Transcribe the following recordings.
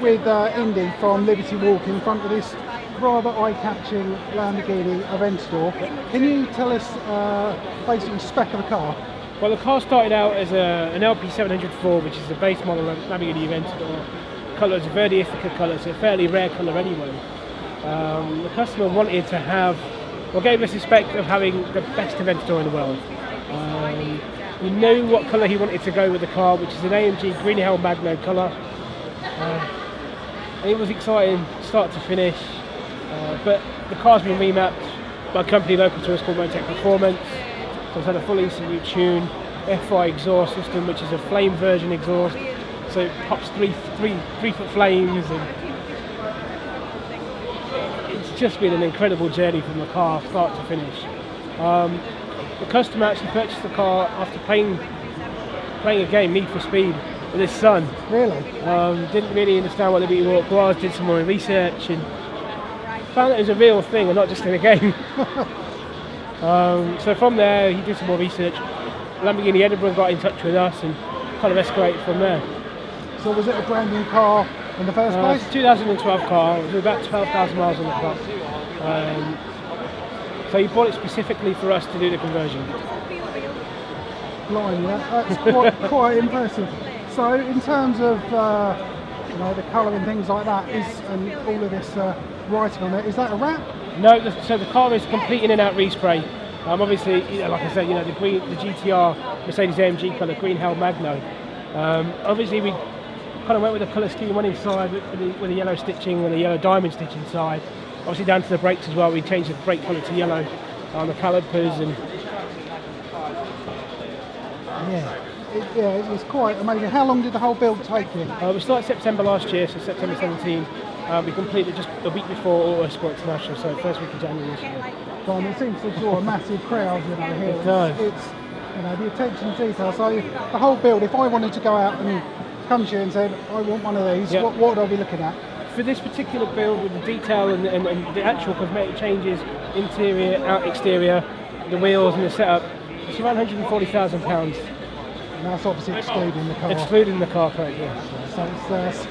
with Indy from Liberty Walk in front of this rather eye-catching Lamborghini Aventador. Can you tell us basically spec of the car? Well, the car started out as an LP704, which is the base model of Lamborghini Aventador. The colour is a Verde Ithaca colour, so a fairly rare colour anyway. The customer wanted to have, well, gave us a spec of having the best Aventador in the world. We knew what colour he wanted to go with the car, which is an AMG Green Hell Magno colour. And it was exciting, start to finish. But the car's been remapped by a company local to us called Motec Performance. So it's had a full ECU tune, FI exhaust system, which is a flame version exhaust. So it pops three foot flames, and it's just been an incredible journey from the car, start to finish. The customer actually purchased the car after playing a game, Need for Speed, with his son. Really? Didn't really understand what Liberty Walk was, did some more research and found that it was a real thing and not just in a game. So from there he did some more research. Lamborghini Edinburgh got in touch with us and kind of escalated from there. So was it a brand new car in the first place? It's a 2012 car, it was about 12,000 miles on the clock. So he bought it specifically for us to do the conversion. Blimey, that's quite impressive. So in terms of the colour and things like that, and all of this writing on it, is that a wrap? No, so the car is complete in and out respray. Obviously, like I said, the GTR Mercedes AMG colour, Green Hell Magno. Obviously, we kind of went with the colour scheme, went inside with the yellow stitching and the yellow diamond stitch inside. Obviously, down to the brakes as well. We changed the brake colour to yellow on the calipers, and it was quite amazing. How long did the whole build take you? We started September last year, so September 17. We completed just a week before Autosport International, so first week of January this year. It seems to draw a massive crowd, here. It does. It's the attention to detail. So the whole build, if I wanted to go out and come to you and said, I want one of these, what would I be looking at? For this particular build, with the detail and the actual cosmetic changes, interior, out exterior, the wheels and the setup, it's around £140,000. And that's obviously excluding the car. Excluding the car, correct, yes. So it's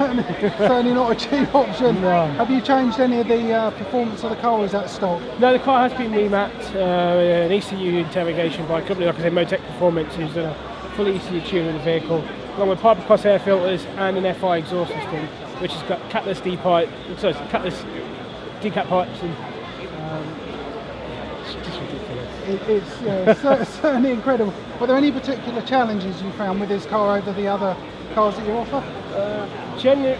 certainly not a cheap option. No. Have you changed any of the performance of the car, or is that stock? No, the car has been remapped, an ECU interrogation by a company, like I said, Motec Performance, who's done a full ECU tune of the vehicle, along with pipe across air filters and an FI exhaust system, which has got catless catless decap pipes, and it's just ridiculous. It's certainly incredible. Were there any particular challenges you found with this car over the other cars that you offer? Generally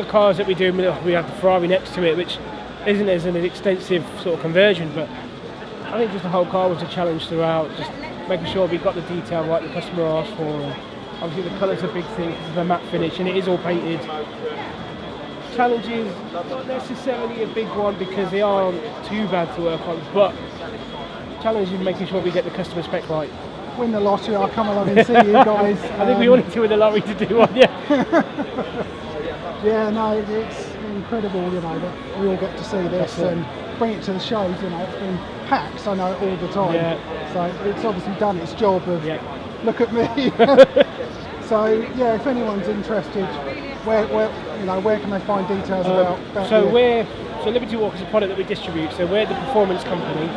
the cars that we do, we have the Ferrari next to it, which isn't as an extensive sort of conversion, but I think just the whole car was a challenge throughout, just making sure we got the detail right the customer asked for. And obviously the colour's a big thing, it's a matte finish and it is all painted. Challenges, not necessarily a big one because they aren't too bad to work on, but challenge is making sure we get the customer spec right. Win the lottery, I'll come along and see you guys. I think we all need to win the lottery to do one, yeah. Yeah, no, it's incredible, that we all get to see this and bring it to the shows, it's been packed, I know, all the time. Yeah. So it's obviously done its job of, look at me. So, if anyone's interested, where can they find details about so Liberty Walk is a product that we distribute, so we're the performance company.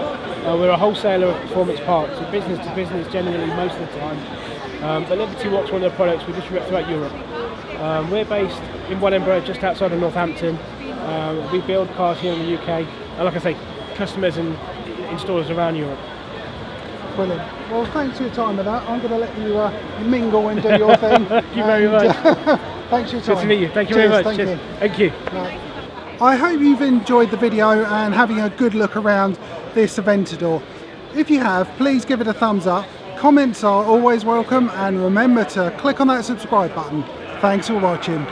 We're a wholesaler of performance parts, so business to business generally most of the time. But Liberty Walk's one of the products we distribute throughout Europe. We're based in Wellingborough, just outside of Northampton. We build cars here in the UK, and like I say, customers and installers around Europe. Brilliant. Well, thanks for your time with that. I'm going to let you mingle and do your thing. Thank you very much. Thanks for your time. Good to meet you. Thank you very much. Thank you. Thank you. Right. I hope you've enjoyed the video and having a good look around this Aventador. If you have, please give it a thumbs up. Comments are always welcome, and remember to click on that subscribe button. Thanks for watching.